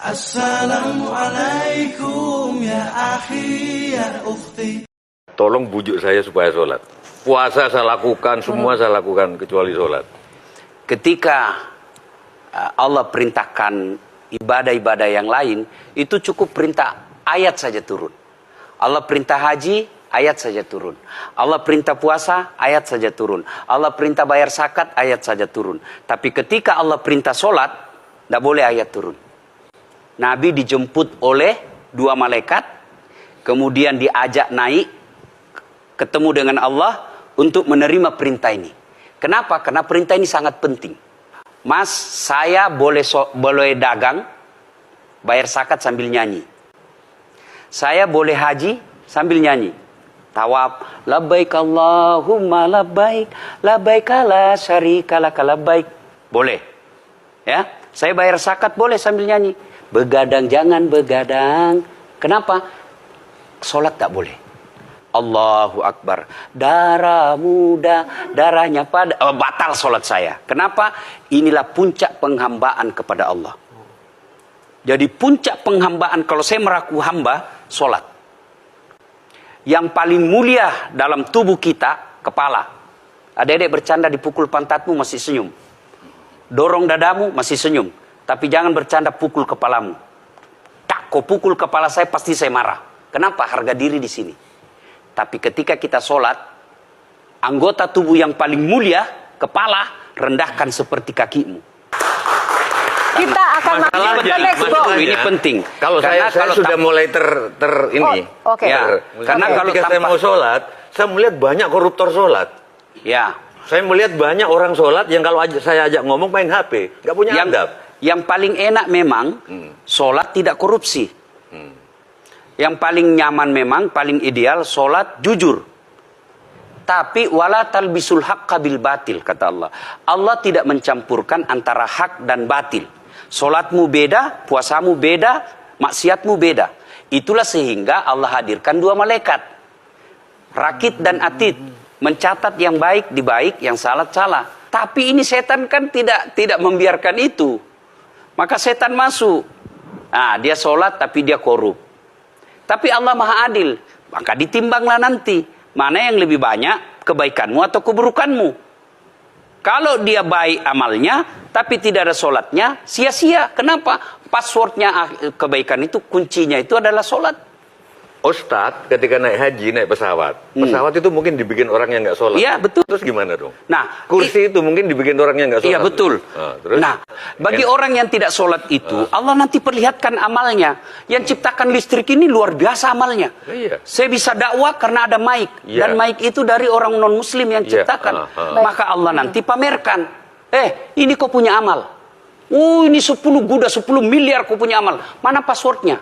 Assalamualaikum ya akhi ya ukhti. Tolong bujuk saya supaya sholat. Puasa saya lakukan, semua saya lakukan kecuali sholat. Ketika Allah perintahkan ibadah-ibadah yang lain, itu cukup perintah ayat saja turun. Allah perintah haji, ayat saja turun. Allah perintah puasa, ayat saja turun. Allah perintah bayar zakat, ayat saja turun. Tapi ketika Allah perintah sholat, tidak boleh ayat turun. Nabi dijemput oleh dua malaikat, kemudian diajak naik, ketemu dengan Allah untuk menerima perintah ini. Kenapa? Karena perintah ini sangat penting. Mas, saya boleh dagang, bayar zakat sambil nyanyi. Saya boleh haji sambil nyanyi. Tawaf, labbaik Allahumma labbaik, labbaik la syarika lak labbaik. Boleh. Ya, saya bayar zakat boleh sambil nyanyi. Begadang jangan begadang. Kenapa? Sholat tak boleh. Allahu Akbar. Darah muda, darahnya pada batal sholat saya. Kenapa? Inilah puncak penghambaan kepada Allah. Jadi puncak penghambaan kalau saya meraku hamba, sholat. Yang paling mulia dalam tubuh kita, kepala. Adik-adik bercanda dipukul pantatmu masih senyum. Dorong dadamu masih senyum. Tapi jangan bercanda pukul kepalamu. Tak, kau pukul kepala saya pasti saya marah. Kenapa? Harga diri di sini. Tapi ketika kita sholat, anggota tubuh yang paling mulia, kepala, rendahkan seperti kakimu. Kita akan masuk ke next block. Ini penting. Kalau saya sudah mulai ini. Oke. Ya, karena kalau saya mau sholat, saya melihat banyak koruptor sholat. Ya. Saya melihat banyak orang sholat yang kalau saya ajak ngomong main HP, nggak punya adab. Yang paling enak memang sholat tidak korupsi. Yang paling nyaman memang, paling ideal sholat jujur. Tapi wala talbisul haqqa bil batil, kata Allah. Allah tidak mencampurkan antara hak dan batil. Sholatmu beda, puasamu beda, maksiatmu beda. Itulah sehingga Allah hadirkan dua malaikat. Rakit dan atid. Mencatat yang baik di baik, yang salah salah. Tapi ini setan kan tidak membiarkan itu. Maka setan masuk. Nah, dia sholat tapi dia korup. Tapi Allah Maha Adil. Maka ditimbanglah nanti. Mana yang lebih banyak, kebaikanmu atau keburukanmu. Kalau dia baik amalnya, tapi tidak ada sholatnya, sia-sia. Kenapa? Passwordnya kebaikan itu, kuncinya itu adalah sholat. Ustadz ketika naik haji, naik pesawat. Pesawat itu mungkin dibikin orang yang nggak sholat. Iya, betul. Terus gimana dong? Nah, kursi itu mungkin dibikin orang yang nggak sholat. Iya, betul. Nah, bagi orang yang tidak sholat itu, Allah nanti perlihatkan amalnya. Yang ciptakan listrik ini luar biasa amalnya. Iya. Saya bisa dakwah karena ada mic. Iya. Dan mic itu dari orang non-muslim yang ciptakan. Maka Allah nanti pamerkan. Ini kau punya amal. Ini 10 miliar kau punya amal. Mana passwordnya?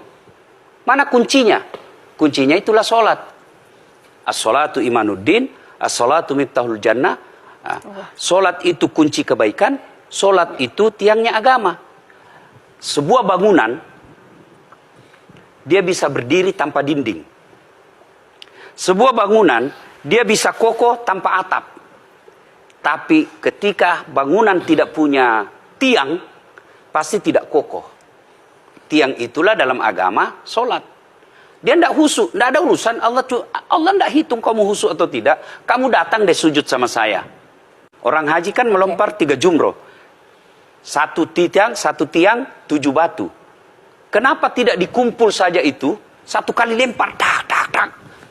Mana kuncinya? Kuncinya itulah sholat. As-sholatu imanuddin, as-sholatu miftahul jannah. Sholat itu kunci kebaikan, sholat itu tiangnya agama. Sebuah bangunan, dia bisa berdiri tanpa dinding. Sebuah bangunan, dia bisa kokoh tanpa atap. Tapi ketika bangunan tidak punya tiang, pasti tidak kokoh. Tiang itulah dalam agama, sholat. Dia tidak khusyuk, tidak ada urusan. Allah tidak hitung kamu khusyuk atau tidak. Kamu datang deh sujud sama saya. Orang haji kan melempar 3 jumroh. Satu tiang, 7 batu. Kenapa tidak dikumpul saja itu? Satu kali lempar, tak.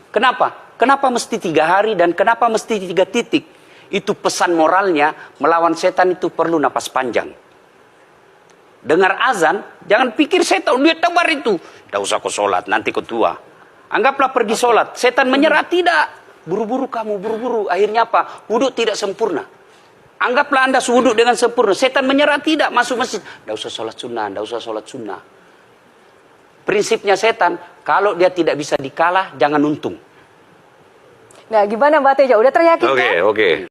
Kenapa? Kenapa mesti 3 hari dan kenapa mesti 3 titik? Itu pesan moralnya, melawan setan itu perlu napas panjang. Dengar azan, jangan pikir setan, dia tebar itu. Tidak usah kau sholat, nanti kau tua. Anggaplah pergi sholat. Setan menyerah, tidak. Buru-buru kamu, buru-buru. Akhirnya apa? Wudhu tidak sempurna. Anggaplah anda wudhu dengan sempurna. Setan menyerah, tidak. Masuk masjid. Tidak usah sholat sunnah, tidak usah sholat sunnah. Prinsipnya setan, kalau dia tidak bisa dikalah, jangan untung. Nah, gimana Mbak Teja? Udah teryakinkan? Oke.